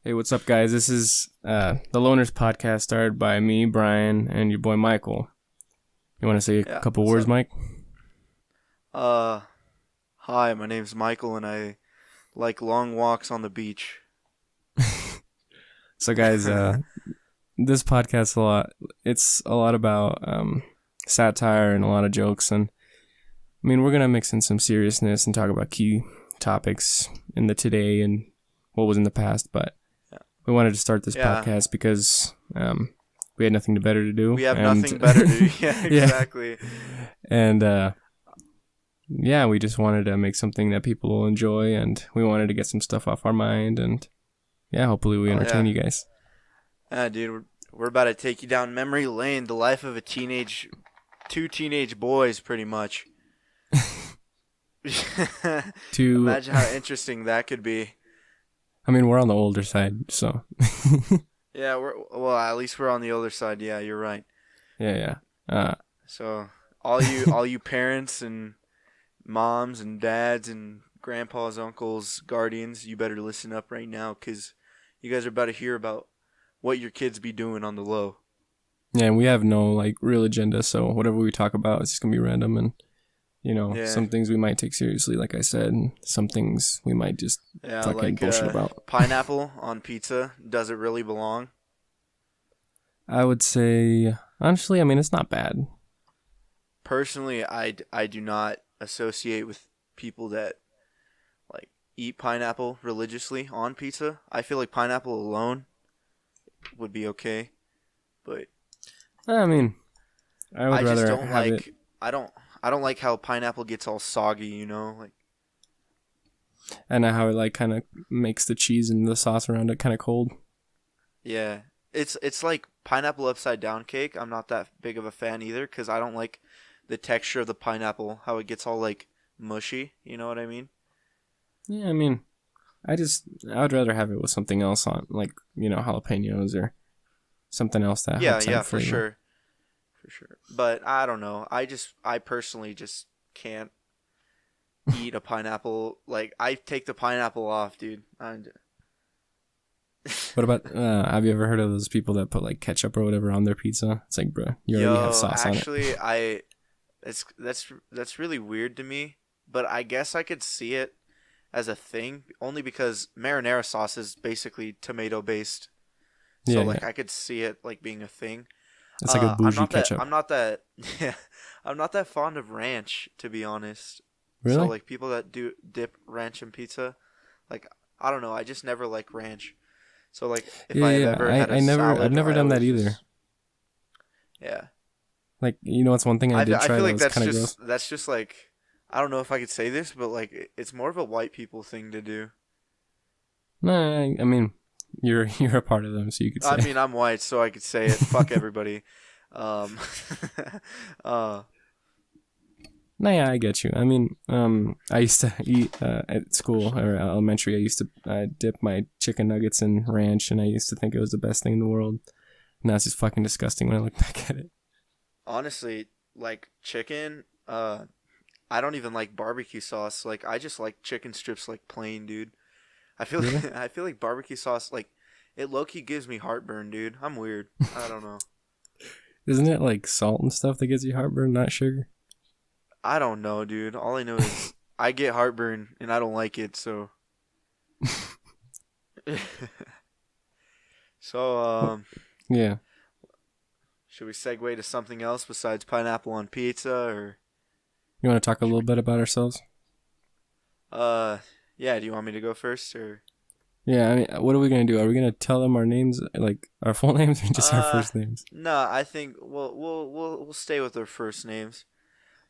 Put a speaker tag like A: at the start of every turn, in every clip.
A: Hey, what's up, guys? This is the Loners Podcast, started by me, Brian, and your boy Michael. You want to say a
B: Yeah,
A: couple
B: what's
A: words,
B: up?
A: Mike?
B: Uh, Hi, my name's Michael and I like long walks on the beach.
A: So, guys, this podcast a lot. It's a lot about satire and a lot of jokes, and I mean, we're gonna mix in some seriousness and talk about key topics in the today and what was in the past. But
B: Yeah.
A: we wanted to start this
B: Yeah,
A: podcast because we had nothing better to do,
B: we have
A: and
B: nothing better to do. Yeah,
A: yeah,
B: exactly.
A: and yeah, we just wanted to make something that people will enjoy, and we wanted to get some stuff off our mind, and yeah, hopefully we
B: Oh
A: entertain
B: yeah.
A: you guys.
B: Yeah, dude, we're about to take you down memory lane, the life of two teenage boys, pretty much.
A: To,
B: Imagine how interesting that could be.
A: I mean, we're on the older side, so
B: Yeah, well, at least we're on the older side. Yeah, you're right.
A: yeah, yeah. Uh,
B: So all you parents and moms and dads and grandpas, uncles, guardians, you better listen up right now because you guys are about to hear about what your kids be doing on the low.
A: yeah, and we have no like real agenda, so whatever we talk about, it's just gonna be random, and
B: Yeah,
A: some things we might take seriously, like I said, and some things we might just
B: yeah,
A: fucking
B: like
A: bullshit about.
B: pineapple on pizza. Does it really belong?
A: I would say, honestly, I mean, it's not bad.
B: Personally, I do not associate with people that like eat pineapple religiously on pizza. I feel like pineapple alone would be okay, but
A: I mean, I would
B: I just
A: rather
B: don't
A: have it.
B: like I don't like how pineapple gets all soggy, like
A: And how it like kind of makes the cheese and the sauce around it kind of cold.
B: yeah. It's like pineapple upside down cake. I'm not that big of a fan either cuz I don't like the texture of the pineapple, how it gets all like mushy, you know what I mean?
A: Yeah, I mean, I would rather have it with something else on, like jalapenos or something else that
B: Yeah,
A: helps
B: yeah,
A: add
B: for
A: flavor.
B: sure. For sure. But I don't know. I personally just can't eat a pineapple. Like I take the pineapple off, dude.
A: What about have you ever heard of those people that put like ketchup or whatever on their pizza? It's like, bro, you already have
B: Yo,
A: sauce on it.
B: actually, I it's that's really weird to me, but I guess I could see it as a thing only because marinara sauce is basically tomato based. So
A: Yeah,
B: like
A: yeah.
B: I could see it like being a thing.
A: It's like a
B: I'm
A: bougie
B: not that
A: ketchup.
B: I'm not that yeah, I'm not that fond of ranch to be honest. So
A: Really?
B: like people that do dip ranch in pizza, like I don't know, I just never like ranch. So like if
A: Yeah,
B: I have
A: yeah.
B: ever had a
A: I've
B: salad,
A: never
B: I
A: done that
B: always
A: either.
B: just yeah.
A: Like, what's one thing I did
B: I
A: try
B: feel
A: that
B: like
A: was kind of gross?
B: that's just like I don't know if I could say this, but like it's more of a white people thing to do.
A: No, I mean, you're a part of them, so you could
B: I
A: say.
B: mean, I'm white, so I could say it. Fuck everybody. Um, uh,
A: No, yeah, I get you. I mean, I used to eat at school or elementary. I used to dip my chicken nuggets in ranch, and I used to think it was the best thing in the world. Now it's just fucking disgusting when I look back at it.
B: Honestly, like chicken, I don't even like barbecue sauce. Like I just like chicken strips like plain, dude. I feel
A: Really?
B: I feel like barbecue sauce like it low key gives me heartburn, dude. I'm weird. I don't know.
A: Isn't it like salt and stuff that gives you heartburn, not sugar?
B: I don't know, dude. All I know is I get heartburn and I don't like it, so so
A: Yeah.
B: should we segue to something else besides pineapple on pizza or
A: You want to talk a
B: should
A: little
B: we
A: bit about ourselves?
B: uh yeah, do you want me to go first or
A: Yeah. I mean, what are we gonna do? Are we gonna tell them our names, like our full names, or just our
B: uh
A: first names?
B: no, I think we'll stay with our first names.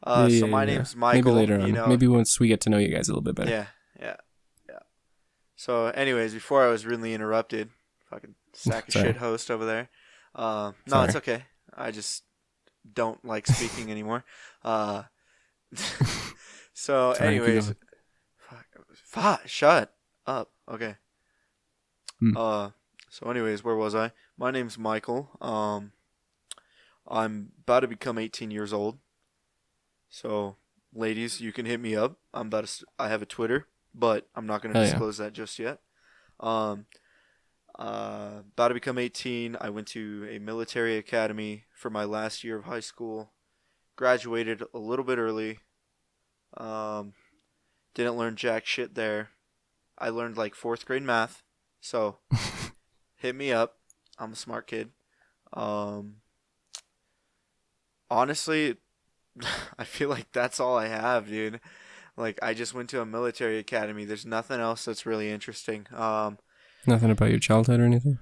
A: Yeah,
B: So
A: yeah,
B: my
A: yeah.
B: name's
A: Maybe
B: Michael,
A: later on. Maybe once we get to know you guys a little bit better.
B: yeah, yeah, yeah. So anyways, before I was rudely interrupted, fucking sack of shit
A: Sorry.
B: host over there. No, it's
A: Sorry.
B: okay. I just don't like speaking anymore. Uh so
A: Sorry. Keep
B: anyways,
A: going.
B: shut up. Okay.
A: Hmm.
B: Uh, so anyways, where was I? My name's Michael. I'm about to become 18 years old. So, ladies, you can hit me up. I have a Twitter, but I'm not gonna
A: Hell yeah.
B: disclose that just yet. Um, About to become 18. I went to a military academy for my last year of high school. Graduated a little bit early. Um, didn't learn jack shit there. I learned like fourth grade math. So hit me up. I'm a smart kid. Um, honestly, I feel like that's all I have, dude. Like I just went to a military academy. There's nothing else that's really interesting.
A: Nothing about your childhood or anything?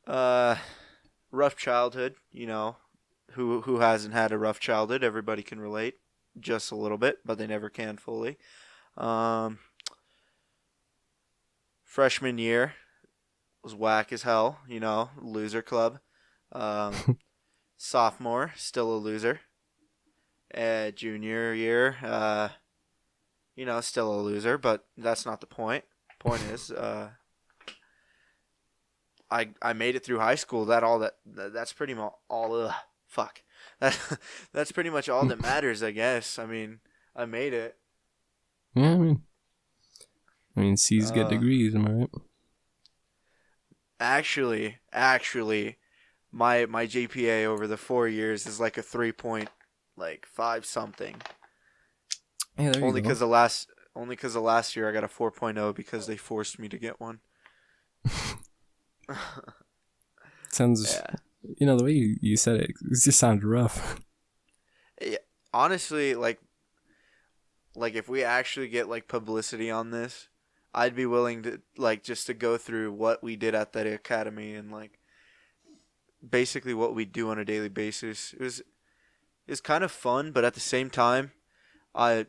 B: Uh, rough childhood. You know, who hasn't had a rough childhood? Everybody can relate, just a little bit, but they never can fully. Um, freshman year was whack as hell. You know, loser club. Um, sophomore, still a loser. Junior year, you know, still a loser, but that's not the point. Point is, I made it through high school. That's pretty much all. Fuck. That that's pretty much all that matters, I guess. I mean, I made it.
A: Yeah, I mean, C's get
B: Uh,
A: degrees, am I right?
B: actually, my GPA over the 4 years is like a 3 point, like 5 something.
A: Yeah, there you
B: Only
A: go.
B: because the last year I got a 4.0 because they forced me to get one.
A: Sounds,
B: Yeah.
A: the way you said it just sounded rough.
B: Yeah, honestly, like if we actually get like publicity on this, I'd be willing to like just to go through what we did at that academy and like basically what we do on a daily basis. It was kind of fun, but at the same time, I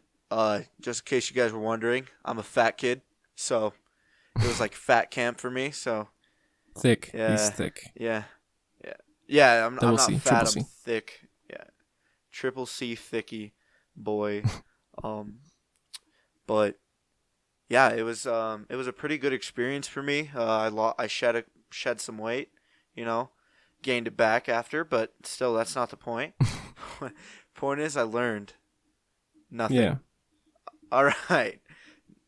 B: just in case you guys were wondering, I'm a fat kid, so it was like fat camp for me. So
A: Thick. He's
B: yeah,
A: thick.
B: yeah, yeah, yeah. I'm
A: Double
B: not
A: C,
B: fat.
A: triple
B: I'm
A: C.
B: thick. Yeah, triple C thicky boy. Um, but yeah, it was a pretty good experience for me. I shed some weight, you know, gained it back after, but still that's not the point. Point is I learned nothing.
A: Yeah.
B: All right,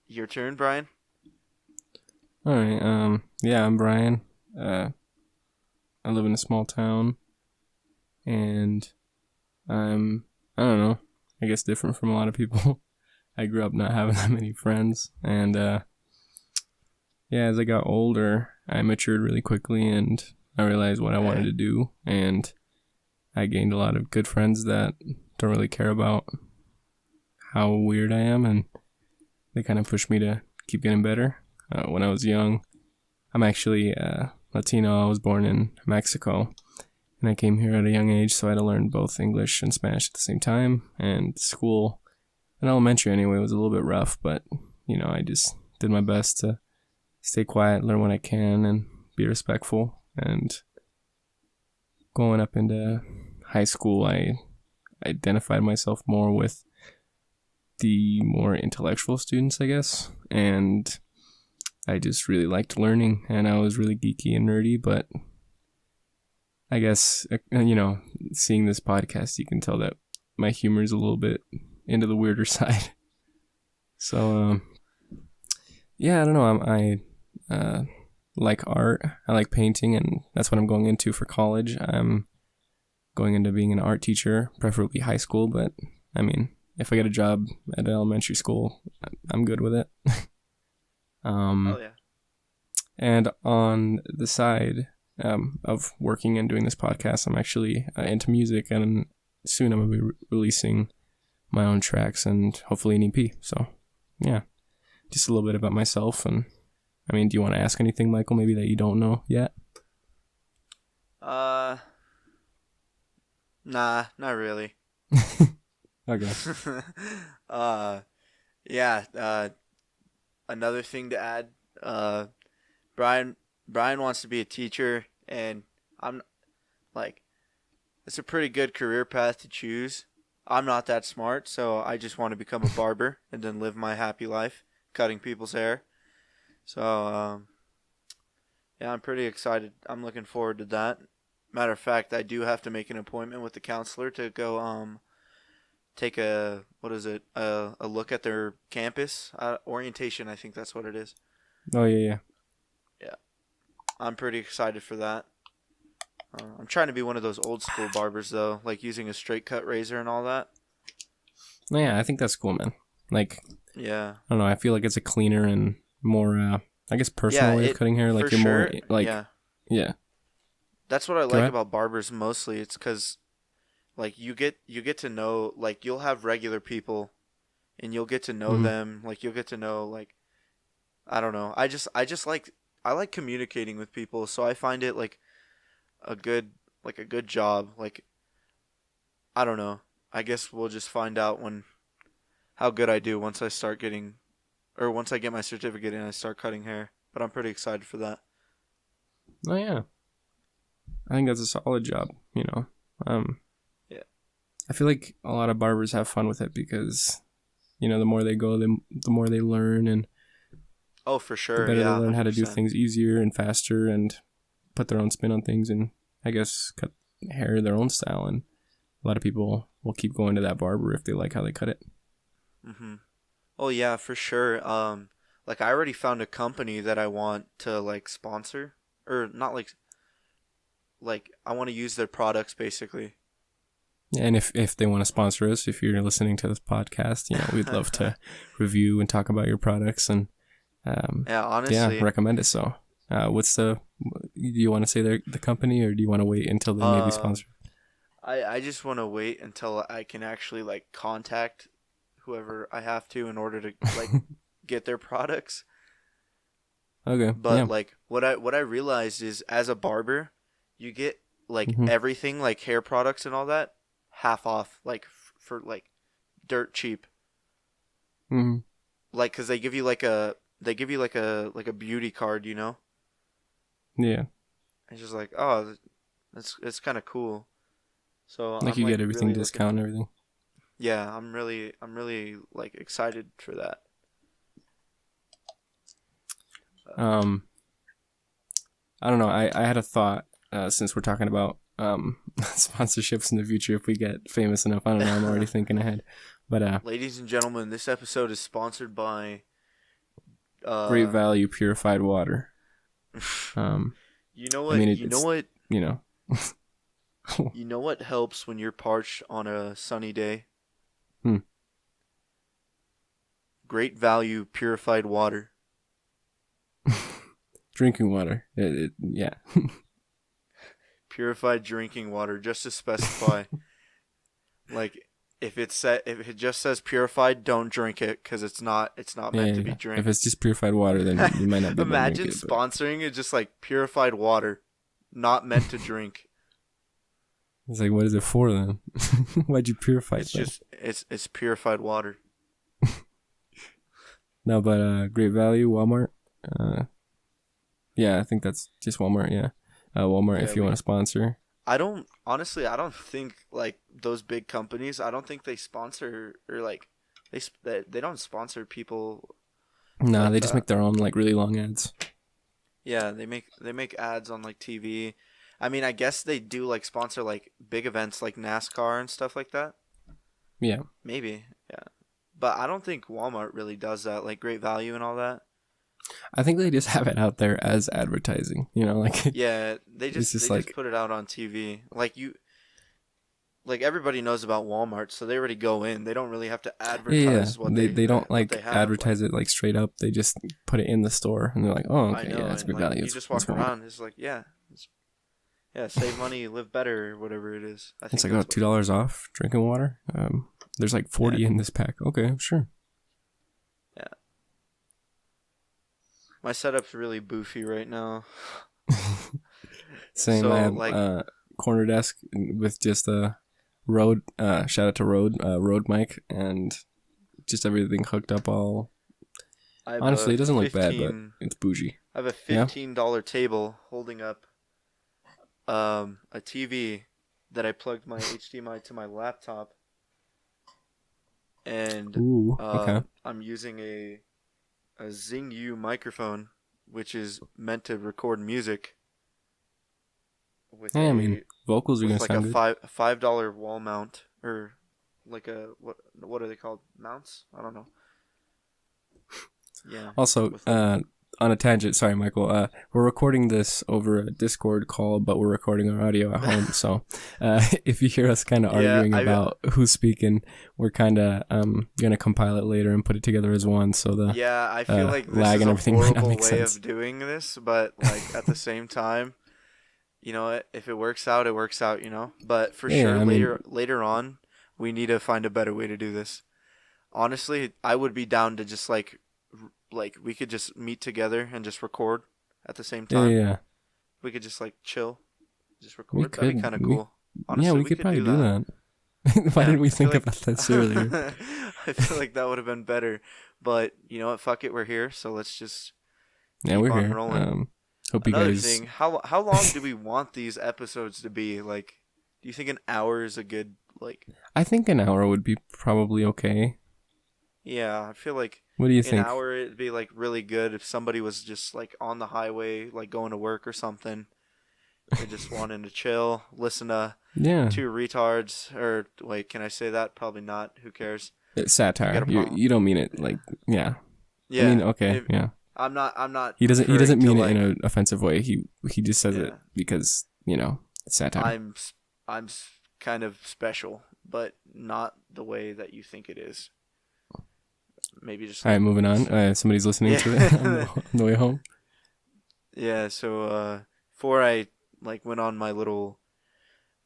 B: your turn, Brian.
A: All right. Yeah, I'm Brian. I live in a small town, and I don't know, I guess different from a lot of people. I grew up not having that many friends, and yeah, as I got older, I matured really quickly, and I realized what I wanted
B: Okay.
A: to do, and I gained a lot of good friends that don't really care about how weird I am, and they kind of pushed me to keep getting better. When I was young, I'm actually Latino. I was born in Mexico, and I came here at a young age, so I had to learn both English and Spanish at the same time. And school, in elementary anyway, was a little bit rough, but I just did my best to stay quiet, learn what I can, and be respectful. And going up into high school, I identified myself more with the more intellectual students, I guess, and I just really liked learning, and I was really geeky and nerdy, but I guess, seeing this podcast, you can tell that my humor is a little bit into the weirder side. So, yeah, I don't know. I like art. I like painting, and that's what I'm going into for college. I'm going into being an art teacher, preferably high school, but I mean, if I get a job at an elementary school, I'm good with it.
B: Oh
A: um,
B: yeah.
A: and on the side of working and doing this podcast, I'm actually into music, and soon I'm going to be releasing my own tracks and hopefully an EP. So, yeah, just a little bit about myself. And I mean, do you want to ask anything, Michael, maybe that you don't know yet?
B: Uh, nah, not really.
A: Okay.
B: uh, yeah. Another thing to add. Uh, Brian Brian wants to be a teacher, and I'm like, it's a pretty good career path to choose. I'm not that smart, so I just want to become a barber and then live my happy life cutting people's hair. So, yeah, I'm pretty excited. I'm looking forward to that. Matter of fact, I do have to make an appointment with the counselor to go take a what is it a look at their campus orientation. I think that's what it is.
A: Oh, yeah, yeah.
B: Yeah. I'm pretty excited for that. I'm trying to be one of those old school barbers though, like using a straight cut razor and all that.
A: No, yeah, I think that's cool, man. Like,
B: Yeah.
A: I don't know. I feel like it's a cleaner and more, I guess, personal
B: Yeah,
A: way of cutting hair. Like
B: for
A: you're more
B: sure.
A: like,
B: Yeah.
A: yeah.
B: That's what I
A: Go
B: like
A: ahead.
B: about barbers mostly. It's because like you get to know, like you'll have regular people and you'll get to know
A: Hmm.
B: them. Like you'll get to know, like, I don't know. I just like I like communicating with people, so I find it a good a good job. Like, I don't know. I guess we'll just find out when how good I do once I start getting, or once I get my certificate and I start cutting hair. But I'm pretty excited for that.
A: Oh yeah, I think that's a solid job. Um,
B: Yeah.
A: I feel like a lot of barbers have fun with it because, the more they go, the more they learn, and
B: Oh, for
A: the
B: sure.
A: better they
B: Yeah,
A: learn how to do
B: 100%.
A: things easier and faster, and put their own spin on things, and I guess cut hair their own style. And a lot of people will keep going to that barber if they like how they cut it.
B: Mhm. Oh yeah, for sure. Like I already found a company that I want to like sponsor, or not like I want to use their products basically.
A: And if they want to sponsor us, if you're listening to this podcast, we'd love to review and talk about your products and
B: Yeah,
A: yeah,
B: honestly.
A: recommend it. So, do you want to say the company, or do you want to wait until they maybe
B: Um,
A: sponsor?
B: I just want to wait until I can actually like contact whoever I have to in order to like get their products.
A: Okay,
B: But
A: yeah.
B: like what I realized is as a barber, you get like
A: Hmm.
B: everything like hair products and all that half off like for like dirt cheap.
A: Hmm.
B: Like cuz they give you like a beauty card, you know?
A: Yeah,
B: It's just like, "Oh, that's it's kind of cool." So
A: like
B: I'm
A: you
B: like
A: get everything
B: really looking
A: discount and everything.
B: Yeah, I'm really like excited for that.
A: Um, I don't know. I had a thought since we're talking about sponsorships in the future. If we get famous enough, I don't know. I'm already thinking ahead. But
B: Ladies and gentlemen, this episode is sponsored by
A: Great
B: uh
A: Value purified water.
B: you know
A: I mean,
B: what? You know
A: it's
B: what?
A: you know.
B: You know what helps when you're parched on a sunny day?
A: Hmm.
B: Great Value purified water.
A: Drinking water. Yeah.
B: Purified drinking water, just to specify. Like if it just says purified, don't drink it because it's not
A: Yeah,
B: meant
A: yeah,
B: to be
A: yeah. If
B: drank.
A: it's just purified water, then you might not be able to drink
B: Imagine
A: it. But
B: sponsoring it just like purified water, not meant to drink.
A: it's like, what is it for then? Why'd you purify it
B: It's
A: then?
B: just it's purified water.
A: No, but Great Value, Walmart. Uh, yeah, I think that's just Walmart. Yeah, Walmart.
B: Yeah,
A: If you want to sponsor,
B: I don't honestly. I don't think like those big companies. I don't think they sponsor or like they don't sponsor people
A: nah,
B: like
A: they just
B: that.
A: make their own like really long ads.
B: Yeah, they make ads on like TV. I mean, I guess they do like sponsor like big events like NASCAR and stuff like that.
A: Yeah,
B: Maybe, yeah. But I don't think Walmart really does that, like Great Value and all that.
A: I think they just have it out there as advertising. Like
B: Yeah, they
A: it's
B: just
A: just
B: they just
A: like
B: put it out on TV. Like everybody knows about Walmart, so they already go in. They don't really have to
A: yeah.
B: advertise
A: They don't
B: what
A: like
B: they have. Like
A: advertise it like straight up. They just put it in the store, and they're like, oh,
B: I
A: okay,
B: know,
A: yeah, it's
B: and
A: Great
B: like
A: Value.
B: you just
A: It's
B: walk
A: Walmart.
B: around, it's like yeah, save money, live better, or whatever it is. I
A: It's
B: think
A: like, oh,
B: that's what.
A: $2 off drinking water. There's like
B: Yeah,
A: 40 in this pack. Okay, sure.
B: yeah. My setup's really boofy right now.
A: Same. I
B: So
A: have
B: like
A: corner desk with just a Rode. Shout out to Rode. Rode mic and just everything hooked up. All
B: I have
A: honestly,
B: a
A: it doesn't look bad, but
B: 15
A: it's bougie.
B: I have a
A: Yeah.
B: $15 table holding up a TV that I plugged my HDMI to my laptop, and
A: Ooh. Okay.
B: I'm using a Xing microphone, which is meant to record music with
A: Yeah, I mean, vocals are gonna
B: like a
A: sound good.
B: $5 wall mount, or like a what are they called, mounts? I don't know. Yeah,
A: Also,
B: with like
A: on a tangent. Sorry, Michael. We're recording this over a Discord call, but we're recording our audio at home. So, if you hear us kind of arguing about who's speaking, we're kind of gonna compile it later and put it together as one. So
B: I feel like this
A: lag
B: is
A: and
B: a
A: everything might not
B: horrible
A: make
B: way
A: sense.
B: of doing this, but like at the same time, you know what? If it works out, it works out. You know. But for
A: Yeah,
B: sure,
A: I mean,
B: later on, we need to find a better way to do this. Honestly, I would be down to just like we could just meet together and just record at the same time.
A: yeah.
B: We could just like chill, just
A: We
B: record. That'd be
A: could.
B: kind of cool.
A: Yeah,
B: Honestly,
A: we could probably
B: do
A: do
B: that.
A: that. Why
B: Yeah,
A: didn't we
B: I feel
A: think
B: like
A: about this earlier?
B: I feel like that would have been better. But you know what? Fuck it, we're here, so let's just
A: Yeah,
B: keep
A: we're
B: on
A: here.
B: rolling.
A: Hope you
B: Another
A: guys.
B: thing, how long do we want these episodes to be? Like, do you think an hour is a good like?
A: I think an hour would be probably okay.
B: Yeah, I feel like
A: What do you
B: an
A: think?
B: hour it'd be like really good if somebody was just like on the highway, like going to work or something. They just wanting to chill, listen to
A: Yeah,
B: two retards. Or wait, can I say that? Probably not. Who cares?
A: it's satire.
B: Get a pump.
A: You don't mean it like yeah.
B: Yeah.
A: I mean okay, yeah.
B: I'm not.
A: He doesn't
B: referring
A: mean
B: to,
A: it
B: like,
A: in an offensive way. He just says it
B: Yeah.
A: because it's satire.
B: I'm kind of special, but not the way that you think it is. Maybe just.
A: All right, moving on. Somebody's listening to it on the way home.
B: Yeah. So before I like went on my little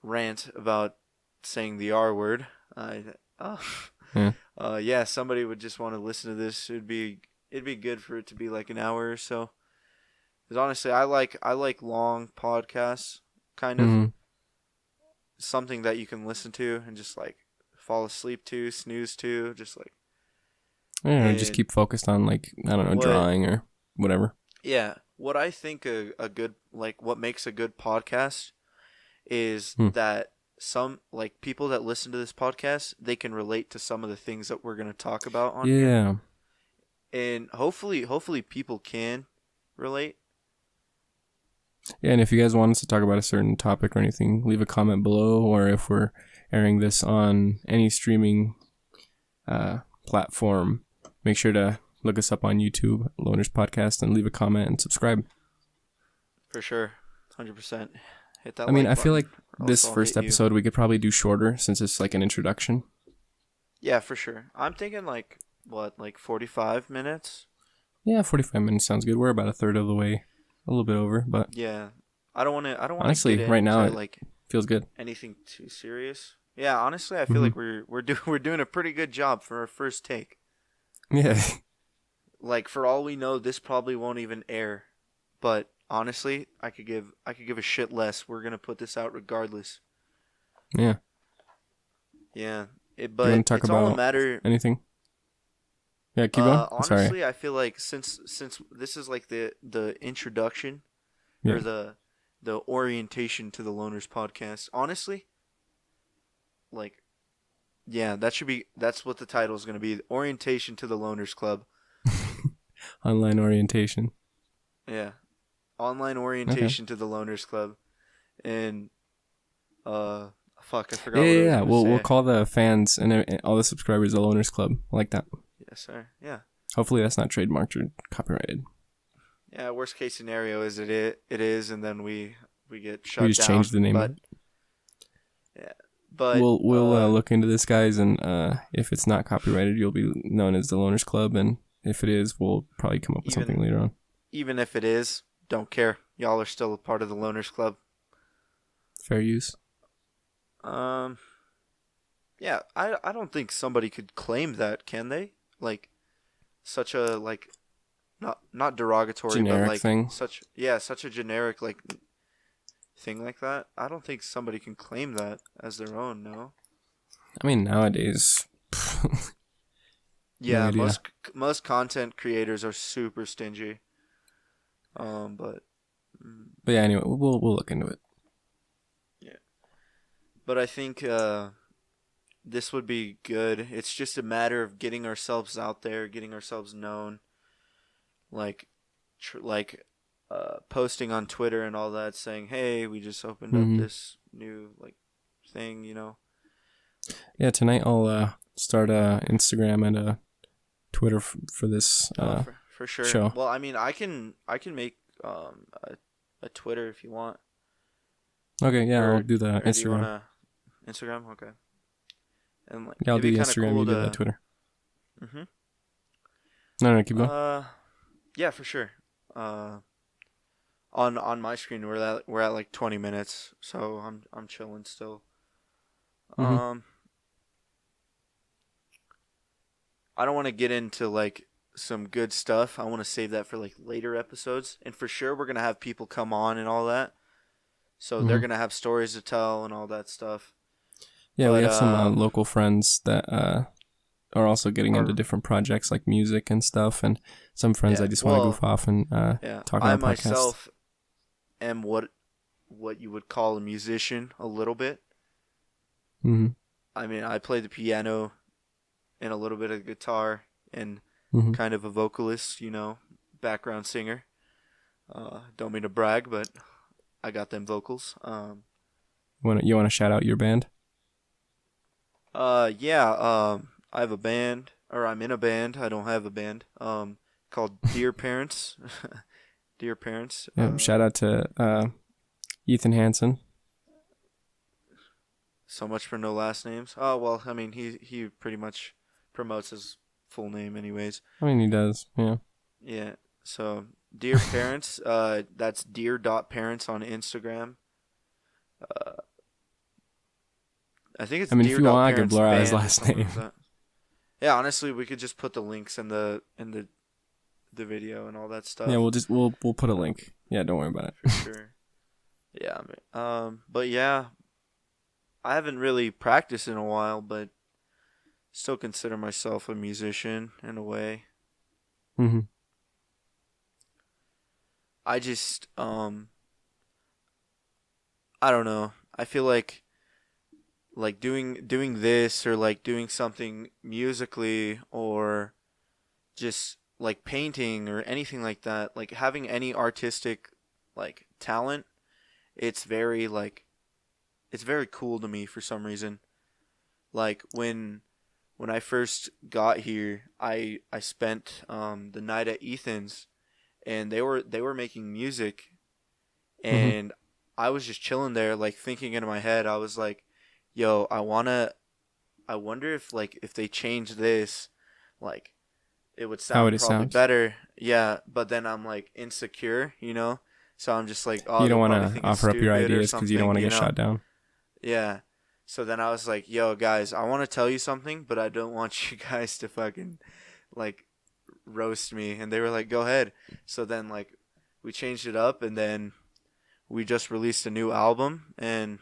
B: rant about saying the R word,
A: Yeah.
B: somebody would just want to listen to this. It'd be good for it to be like an hour or so. Because honestly, I like long podcasts, kind of
A: Mhm.
B: something that you can listen to and just like fall asleep to, snooze to, just like
A: Yeah, just
B: And
A: keep focused on like I don't know,
B: what
A: drawing or whatever.
B: yeah. What I think a good like what makes a good podcast is
A: Hmm.
B: that some like people that listen to this podcast they can relate to some of the things that we're gonna talk about on here,
A: Yeah.
B: and hopefully people can relate.
A: Yeah, and if you guys want us to talk about a certain topic or anything, leave a comment below. Or if we're airing this on any streaming platform, make sure to look us up on YouTube, Loners Podcast, and leave a comment and subscribe.
B: For sure, 100%. Hit that.
A: I mean,
B: like
A: I feel
B: button,
A: like
B: or
A: this
B: else I'll
A: first
B: hit you.
A: episode we could probably do shorter since it's like an introduction.
B: Yeah, for sure. I'm thinking like what, like 45 minutes.
A: Yeah, 45 minutes sounds good. We're about a third of the way, a little bit over, but
B: Yeah, I don't want to.
A: honestly,
B: get
A: right now
B: into,
A: it
B: like
A: feels good.
B: anything too serious. Yeah, honestly, I feel like we're doing a pretty good job for our first take.
A: Yeah.
B: Like for all we know, this probably won't even air. But honestly, I could give a shit less. We're gonna put this out regardless.
A: Yeah.
B: Yeah,
A: wanna
B: but
A: talk
B: it's all a
A: about
B: matter.
A: Anything? Yeah, keep going.
B: Honestly,
A: Sorry.
B: I feel like since this is like the introduction
A: Yeah.
B: or the orientation to the Loners podcast. Honestly, like, yeah, that's what the title is gonna be. Orientation to the Loners Club.
A: Online orientation.
B: Yeah, online orientation to the Loners Club, and fuck, I forgot.
A: Yeah,
B: what I was
A: yeah.
B: gonna
A: We'll
B: say.
A: call the fans and all the subscribers the Loners Club. I like that.
B: Yes, sir. Yeah.
A: Hopefully that's not trademarked or copyrighted.
B: Yeah, worst case scenario is it is, and then we get shut
A: We just
B: down.
A: changed the name.
B: But yeah, but
A: We'll look into this, guys, and if it's not copyrighted, you'll be known as the Loners Club, and if it is, we'll probably come up with something later on.
B: even if it is, don't care. Y'all are still a part of the Loners Club.
A: Fair use.
B: Yeah, I don't think somebody could claim that, can they? Like, such a like, not derogatory,
A: Generic
B: but like
A: thing.
B: such a generic like thing like that. I don't think somebody can claim that as their own. No.
A: I mean, nowadays,
B: Yeah,
A: idea.
B: most content creators are super stingy. But
A: yeah. Anyway, we'll look into it.
B: I think this would be good. It's just a matter of getting ourselves out there, getting ourselves known, like posting on Twitter and all that, saying, "Hey, we just opened
A: Mhm.
B: up this new like thing," you know.
A: Yeah, tonight I'll start Instagram and Twitter for this
B: for sure.
A: show.
B: Well, I mean, I can make a Twitter if you want.
A: Okay, yeah, I'll
B: Or
A: do the
B: or do you
A: Instagram.
B: wanna Instagram? Okay. And like
A: Yeah, I'll
B: it'd
A: do
B: be
A: the
B: kind of
A: Instagram.
B: cool
A: You do the
B: to.
A: Twitter.
B: Mhm.
A: No, no, keep going.
B: Yeah, for sure. Uh, on my screen we're at like 20 minutes, so I'm chilling still.
A: Mm-hmm.
B: Um, I don't want to get into like some good stuff. I want to save that for like later episodes, and for sure we're gonna have people come on and all that. So they're
A: Mm-hmm.
B: gonna have stories to tell and all that stuff.
A: Yeah, we
B: But
A: have some local friends that are also getting into
B: are
A: different projects like music and stuff, and some friends I
B: yeah.
A: just want to
B: Well,
A: goof off and
B: yeah.
A: talk on
B: I
A: our podcast.
B: myself am what you would call a musician a little bit.
A: Mm-hmm.
B: I mean, I play the piano and a little bit of guitar and
A: Mm-hmm.
B: kind of a vocalist, background singer. Don't mean to brag, but I got them vocals.
A: You want to shout out your band?
B: Yeah. I have a band, or I'm in a band. I don't have a band. Called Dear Parents. Dear Parents.
A: Yeah, shout out to Ethan Hansen.
B: So much for no last names. Oh well, I mean he pretty much promotes his full name anyways.
A: I mean, he does. Yeah.
B: Yeah. So Dear Parents. That's dear.parents on Instagram. I think it's
A: I mean, if you want, I could
B: dear.parents
A: blur out his
B: band or
A: last
B: something
A: name.
B: like that. Yeah, honestly, we could just put the links in the video and all that stuff.
A: Yeah, we'll put a link. Yeah, don't worry about it.
B: For sure. Yeah, but yeah, I haven't really practiced in a while, but still consider myself a musician in a way.
A: Mm-hmm.
B: I just I don't know. I feel like doing this or like doing something musically or just like painting or anything like that, like having any artistic like talent, it's very like it's very cool to me for some reason. Like when I first got here, I spent the night at Ethan's, and they were making music,
A: Mm-hmm.
B: and I was just chilling there like thinking in my head. I was like, "Yo, I wonder if like if they change this, like it would
A: How would
B: sound
A: it
B: probably
A: sound?
B: better." Yeah, but then I'm like insecure. So I'm just like, "Oh,
A: You
B: they'll
A: don't want
B: probably
A: to
B: think it's
A: offer up your
B: stupid or
A: ideas because you don't want to get
B: something.
A: shot down.
B: Yeah. So then I was like, "Yo, guys, I want to tell you something, but I don't want you guys to fucking like roast me." And they were like, "Go ahead." So then like we changed it up, and then we just released a new album, and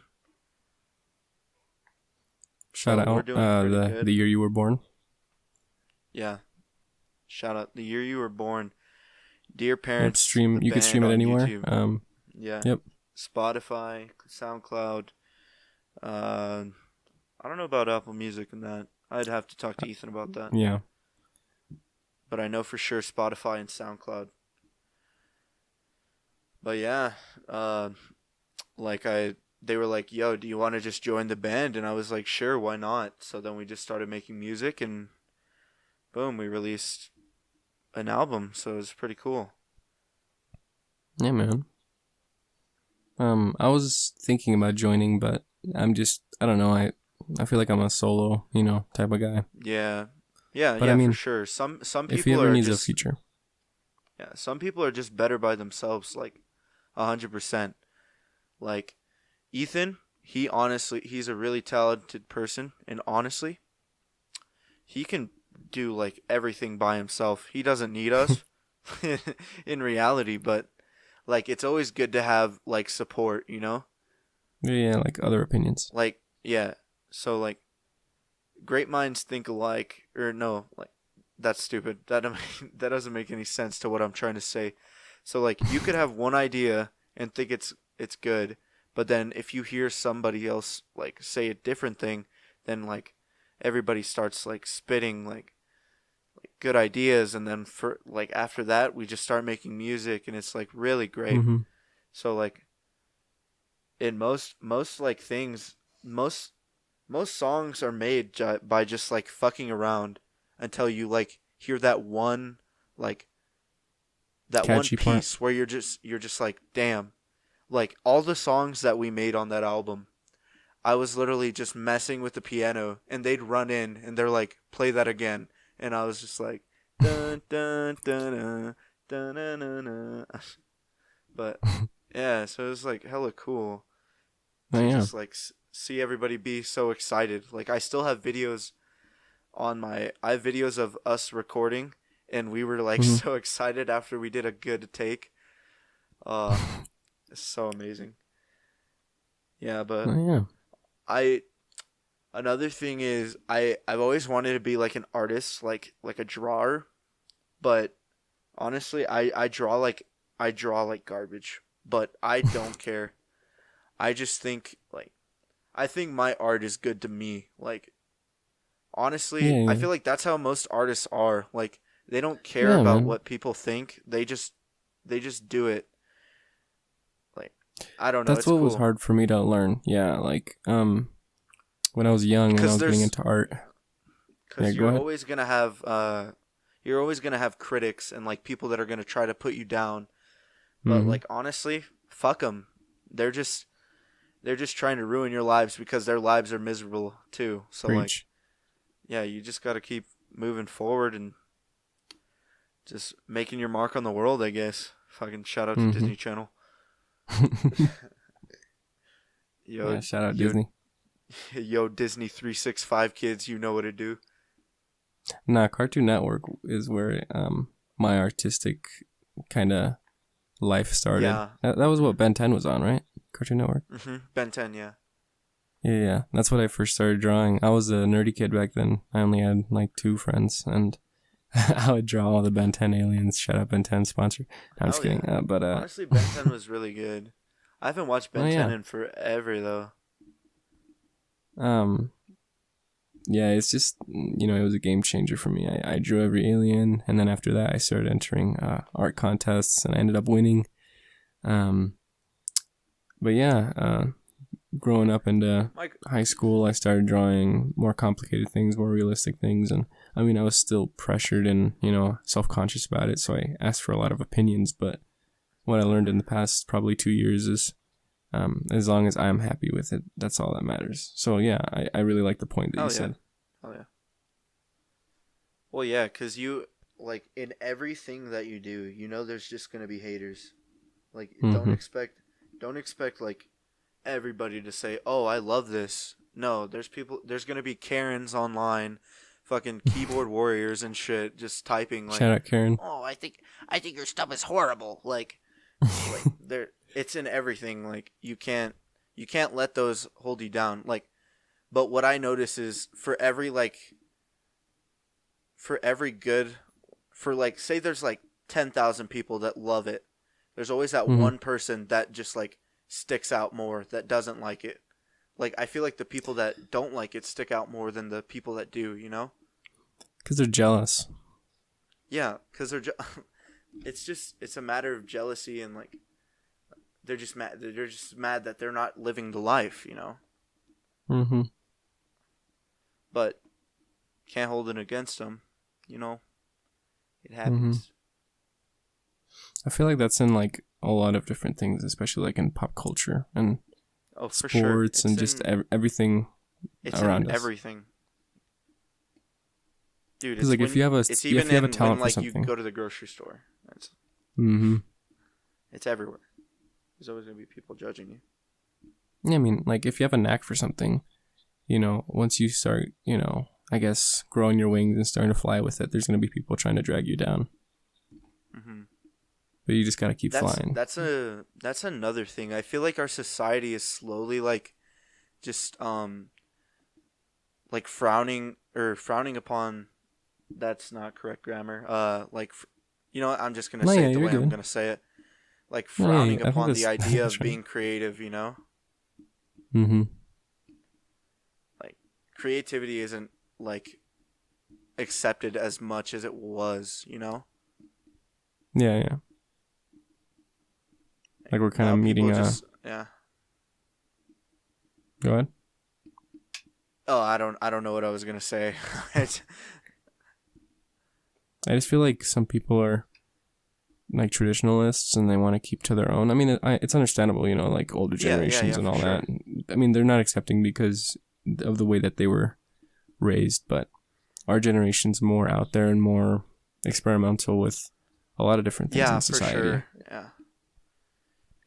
A: Shout
B: so we're
A: out
B: doing pretty
A: the
B: good.
A: the year you were born.
B: Yeah. Shout out the year you were born. Dear
A: Yep,
B: Parents,
A: stream.
B: the
A: You could
B: band
A: stream it
B: on
A: anywhere.
B: YouTube. Yeah.
A: Yep.
B: Spotify, SoundCloud. Uh, I don't know about Apple Music and that. I'd have to talk to Ethan about that.
A: Yeah.
B: But I know for sure Spotify and SoundCloud. But yeah, like they were like, "Yo, do you want to just join the band?" And I was like, "Sure, why not?" So then we just started making music, and boom, we released an album. So it was pretty cool.
A: Yeah, man. I was thinking about joining, but I don't know. I feel like I'm a solo, type of guy.
B: Yeah, yeah,
A: But I
B: yeah, for
A: mean,
B: sure. Some
A: if he
B: people
A: ever
B: are
A: needs a
B: just
A: feature,
B: yeah, some people are just better by themselves, like 100%. Like Ethan, he's a really talented person, and honestly, he can do like everything by himself. He doesn't need us in reality, but like it's always good to have like support.
A: yeah, like other opinions.
B: Like yeah, so like great minds think alike, or no, like that's stupid. That doesn't make any sense to what I'm trying to say. So like you could have one idea and think it's good, but then if you hear somebody else like say a different thing, then like everybody starts like spitting like good ideas, and then for like after that we just start making music, and it's like really great.
A: Mm-hmm.
B: So like in most like things, most songs are made by just like fucking around until you like hear that one like that one
A: catchy part.
B: piece where you're just like, damn. Like all the songs that we made on that album, I was literally just messing with the piano, and they'd run in and they're like, play that again, and I was just like, dun dun dun dun dun dun dun. Dun. But yeah, so it was like hella cool
A: Oh
B: to
A: yeah.
B: just like see everybody be so excited. Like I still have videos I have videos of us recording, and we were like
A: Hmm.
B: so excited after we did a good take. Uh, it's so amazing. Yeah, but
A: Oh yeah.
B: I another thing is I've always wanted to be like an artist, like a drawer, but honestly, I draw like garbage, but I don't care. I just think like I think my art is good to me. Like honestly,
A: Yeah,
B: I
A: yeah.
B: feel like that's how most artists are. Like they don't care
A: Yeah,
B: about
A: man.
B: what people think. They just do it. Like I don't know,
A: That's
B: it's
A: what was
B: cool.
A: hard for me to learn. Yeah, like when I was young and I
B: Cuz
A: was getting
B: there's
A: into art. Yeah,
B: cuz
A: go ahead.
B: you're always going to have critics and like people that are going to try to put you down. But
A: Mm-hmm.
B: like honestly, fuck them. They're just they're just trying to ruin your lives because their lives are miserable too. So like
A: Preach.
B: yeah, you just got to keep moving forward and just making your mark on the world, I guess. Fucking shout out to
A: Mm-hmm.
B: Disney Channel. Yo,
A: Yeah, shout out
B: yo,
A: Disney.
B: yo, Disney 365 kids, you know what to do.
A: Nah, Cartoon Network is where my artistic kind of life started.
B: Yeah.
A: That was
B: Mhm.
A: what Ben 10 was on, right? Cartoon Network.
B: Mhm. Ben 10, yeah.
A: Yeah, yeah. That's what I first started drawing. I was a nerdy kid back then. I only had like 2 friends, and I would draw all the Ben 10 aliens. Shout out Ben 10 sponsor. No, I'm just
B: Hell
A: kidding.
B: yeah.
A: But
B: Honestly, Ben 10 was really good. I haven't watched
A: oh
B: Ben 10
A: yeah.
B: in forever though.
A: Um, yeah. It's just it was a game changer for me. I drew every alien, and then after that, I started entering art contests, and I ended up winning. Um, but yeah. Growing up into
B: Mike,
A: high school, I started drawing more complicated things, more realistic things, and I mean, I was still pressured and self-conscious about it, so I asked for a lot of opinions. But what I learned in the past probably 2 years is, as long as I'm happy with it, that's all that matters. So yeah, I really like the point that you
B: hell yeah.
A: said.
B: Hell yeah. Well, yeah, cuz you like in everything that you do, you know there's just going to be haters. Like
A: Mm-hmm.
B: don't expect like everybody to say, "Oh, I love this." No, there's going to be Karens online, fucking keyboard warriors and shit just typing like,
A: Shout out Karen.
B: "Oh, I think your stuff is horrible." Like there it's in everything. Like you can't let those hold you down. Like but what I notice is for every good for like say there's like 10,000 people that love it. There's always that
A: Mm-hmm.
B: one person that just like sticks out more that doesn't like it. Like I feel like the people that don't like it stick out more than the people that do, you know?
A: Because they're jealous.
B: Yeah, cuz it's a matter of jealousy and like they're just mad that they're not living the life, you know?
A: Mm-hmm.
B: But can't hold it against them, you know? It
A: Mm-hmm.
B: happens.
A: I feel like that's in like a lot of different things, especially like in pop culture and
B: Oh, for sure.
A: sports and just everything
B: It's in
A: around us.
B: everything. Dude,
A: Because like
B: it's
A: if
B: even
A: you have a
B: in when
A: talent for
B: like you
A: something.
B: go to the grocery store.
A: Mm-hmm.
B: It's everywhere. There's always gonna be people judging you.
A: Yeah, I mean, like if you have a knack for something, once you start, I guess growing your wings and starting to fly with it, there's gonna be people trying to drag you down.
B: Hmm.
A: But you just gotta keep
B: That's
A: flying.
B: that's another thing. I feel like our society is slowly like just like frowning upon. That's not correct grammar. You know what? I'm just gonna
A: No,
B: say
A: yeah,
B: it the
A: you're
B: way I'm
A: good.
B: gonna say it. Like
A: No, yeah,
B: frowning
A: I think
B: upon the
A: I think
B: idea
A: that's
B: of
A: right.
B: being creative. You know,
A: Mm-hmm.
B: like creativity isn't like accepted as much as it was. You know,
A: Yeah, yeah. Like we're kind
B: now
A: of
B: people
A: meeting a.
B: just yeah.
A: Go ahead.
B: Oh, I don't know what I was gonna say.
A: I just feel like some people are like traditionalists and they want to keep to their own. I mean, it's understandable, you know, like older generations and all
B: for
A: that.
B: sure.
A: I mean, they're not accepting because of the way that they were raised, but our generation's more out there and more experimental with a lot of different things
B: Yeah,
A: in
B: for
A: society.
B: sure. Yeah.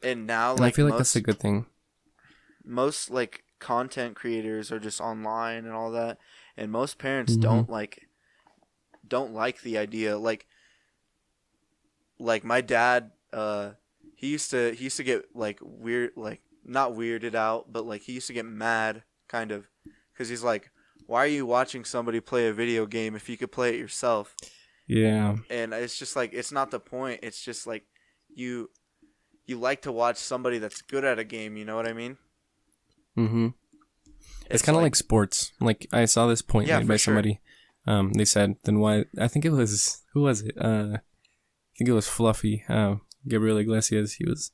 B: And now,
A: And I
B: like
A: feel like that's a good thing.
B: most like content creators are just online and all that, and most parents
A: Mhm.
B: don't like the idea. Like my dad, he used to get like weird, like not weirded out, but like he used to get mad, kind of, because he's like, why are you watching somebody play a video game if you could play it yourself?
A: Yeah.
B: And it's just like, it's not the point. It's just like you you like to watch somebody that's good at a game. You know what I mean?
A: Mhm. It's
B: It's
A: kind of like sports. Like I saw this point
B: yeah,
A: made
B: for
A: by
B: sure.
A: somebody. They said, then why? I think it was who was it? I think it was Fluffy. Gabriel Iglesias. He was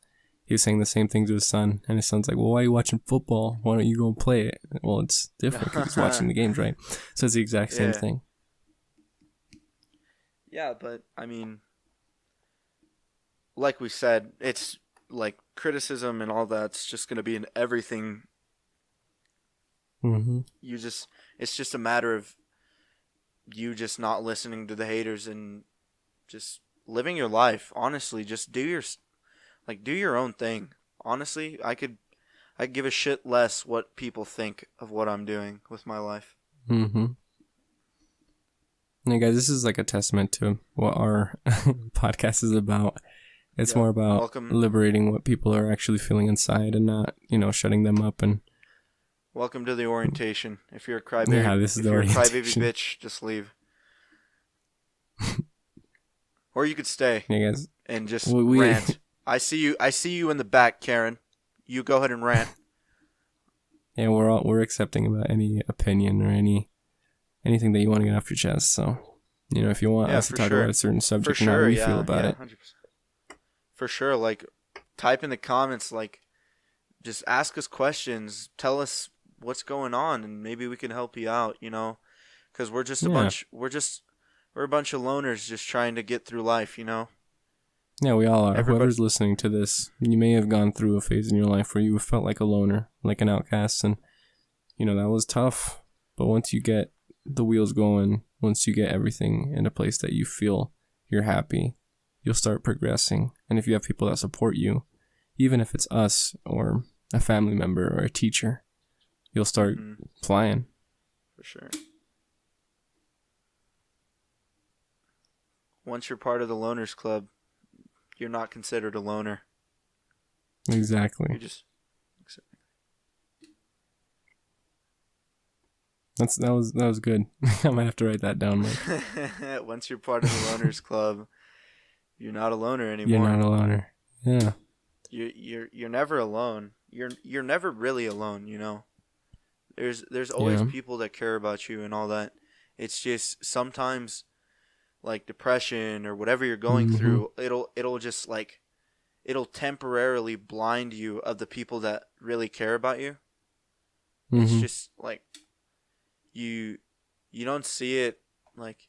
A: saying the same thing to his son, and his son's like, "Well, why are you watching football? Why don't you go and play it?" Well, it's different because he's watching the games, right? So it's the exact same
B: Yeah,
A: thing.
B: yeah, but I mean, like we said, it's like criticism and all that's just gonna be in everything.
A: Hmm.
B: You just, it's just a matter of you just not listening to the haters and just living your life. Honestly, just do your own thing. Honestly, I give a shit less what people think of what I'm doing with my life.
A: Hmm. Hey guys, this is like a testament to what our podcast is about. It's
B: Yep.
A: more about
B: Welcome,
A: liberating what people are actually feeling inside and not, you know, shutting them up. And
B: welcome to the orientation. If you're a
A: yeah,
B: crybaby,
A: this is
B: if
A: the
B: you're a crybaby
A: orientation.
B: bitch, just leave. Or you could stay
A: Yeah, guys,
B: and just
A: we
B: rant. I see you. I see you in the back, Karen. You go ahead and rant.
A: yeah, we're accepting about any opinion or anything that you want to get off your chest. So, you know, if you want
B: Yeah,
A: us to
B: for
A: talk
B: sure.
A: about a certain
B: For
A: subject and how
B: sure.
A: we feel
B: Yeah.
A: about
B: Yeah.
A: it,
B: 100%. For sure. Like, type in the comments. Like, just ask us questions. Tell us what's going on, and maybe we can help you out. You know, because we're just a
A: yeah,
B: bunch. We're a bunch of loners just trying to get through life. You know.
A: yeah, we all are.
B: Everybody.
A: Whoever's listening to this, you may have gone through a phase in your life where you felt like a loner, like an outcast, and you know that was tough. But once you get the wheels going, once you get everything in a place that you feel you're happy, you'll start progressing. And if you have people that support you, even if it's us or a family member or a teacher, you'll start
B: Mhm,
A: flying.
B: for sure. Once you're part of the loners club, you're not considered a loner.
A: Exactly.
B: You're just.
A: That was good. I might have to write that down. Like,
B: Once you're part of the loners club, you're not a loner
A: you're
B: anymore.
A: not a loner. Yeah.
B: You're never alone. You're never really alone, you know. There's always
A: Yeah.
B: people that care about you and all that. It's just sometimes like depression or whatever you're going
A: Mhm.
B: through, it'll just like it'll temporarily blind you of the people that really care about you. It's
A: Mhm.
B: just like you you don't see it like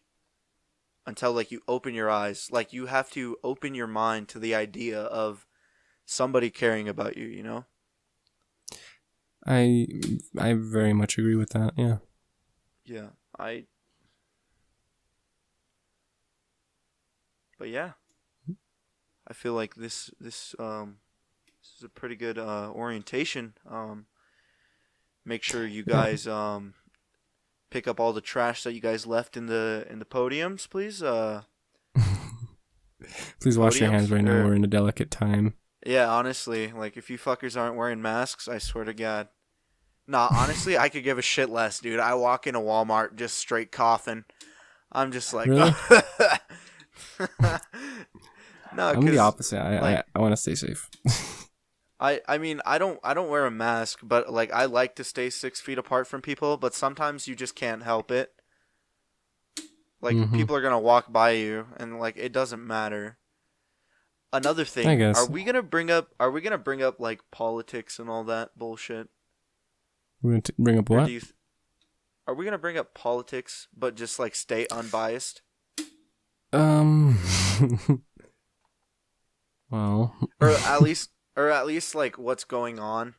B: until like you open your eyes. Like you have to open your mind to the idea of somebody caring about you, you know?
A: I very much agree with that. Yeah.
B: Yeah. But yeah, I feel like this is a pretty good orientation. Make sure you
A: Yeah.
B: guys pick up all the trash that you guys left in the podiums, please.
A: Please wash your hands
B: Podiums
A: right now.
B: or
A: We're in a delicate time.
B: yeah, honestly, like if you fuckers aren't wearing masks, I swear to God. Nah, honestly, I could give a shit less, dude. I walk into Walmart just straight coughing. I'm just like,
A: Really?
B: no,
A: I'm the
B: because
A: opposite.
B: like
A: I want to stay safe.
B: I mean I don't wear a mask, but like I like to stay 6 feet apart from people. But sometimes you just can't help it. Like
A: Mhm.
B: people are gonna walk by you, and like it doesn't matter. Another
A: I
B: thing,
A: guess
B: are we gonna bring up like politics and all that bullshit?
A: we're going to bring up
B: Or
A: what?
B: do you are we gonna bring up politics, but just like stay unbiased?
A: Um. Well,
B: or at least like what's going on.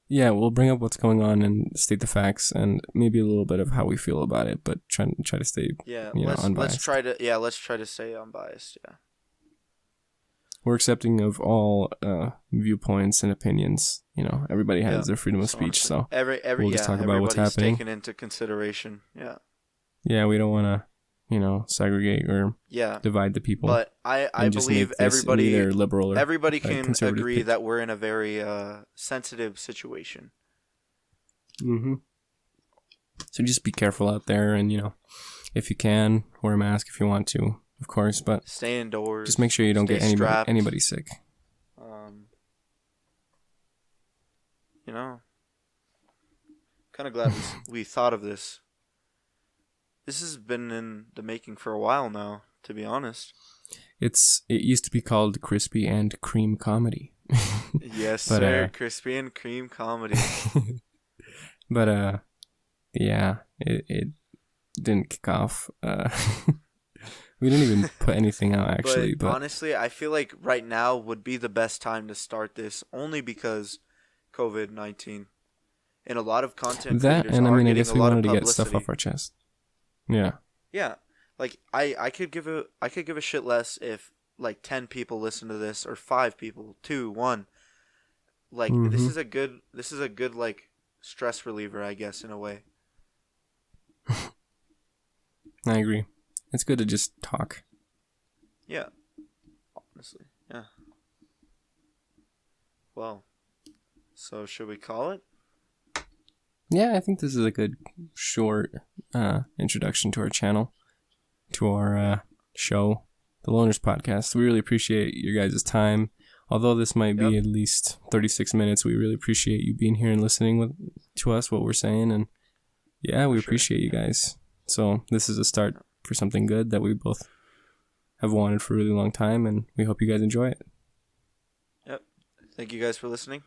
A: yeah, we'll bring up what's going on and state the facts and maybe a little bit of how we feel about it, but try to stay,
B: Yeah, let's
A: unbiased.
B: try to stay unbiased. Yeah.
A: We're accepting of all viewpoints and opinions. Everybody has
B: Yeah.
A: their freedom of
B: So
A: speech,
B: honestly,
A: so
B: every
A: we'll just talk about what's
B: everybody's
A: happening.
B: taken into consideration. Yeah.
A: Yeah, we don't want to, segregate or
B: Yeah.
A: divide the people.
B: But I
A: and just
B: believe
A: make this
B: everybody
A: either liberal or
B: everybody can
A: conservative
B: agree
A: pitch.
B: that we're in a very sensitive situation.
A: Mm-hmm. So just be careful out there, and if you can, wear a mask if you want to, of course, but
B: Stay indoors.
A: just make sure you don't
B: stay
A: get
B: strapped.
A: anybody sick.
B: Kind of glad we thought of this. This has been in the making for a while now, to be honest.
A: It used to be called Crispy and Cream Comedy.
B: Yes,
A: But,
B: sir. Crispy and cream comedy.
A: But yeah, it didn't kick off. We didn't even put anything out actually, but
B: honestly, I feel like right now would be the best time to start this, only because COVID-19 and a lot of content
A: that,
B: creators
A: and I
B: are
A: mean, I
B: getting
A: guess
B: a
A: we
B: lot
A: wanted
B: of
A: to get stuff
B: publicity.
A: off our chest. Yeah.
B: Yeah, like I could give a shit less if like 10 people listen to this, or 5 people, 2, 1. Like this
A: Mhm.
B: is a good like stress reliever, I guess, in a way.
A: I agree. It's good to just talk.
B: Yeah. Honestly. Yeah. Well, so should we call it?
A: Yeah, I think this is a good short introduction to our channel, to our show, the Loners Podcast. We really appreciate your guys' time. Although this might be
B: Yep.
A: at least 36 minutes, we really appreciate you being here and listening to us, what we're saying. And yeah, we
B: For sure.
A: appreciate you guys. So this is a start for something good that we both have wanted for a really long time, and we hope you guys enjoy it.
B: Yep. Thank you guys for listening.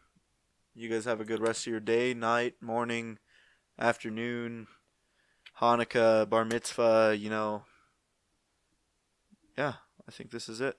B: You guys have a good rest of your day, night, morning, afternoon, Hanukkah, Bar Mitzvah, Yeah, I think this is it.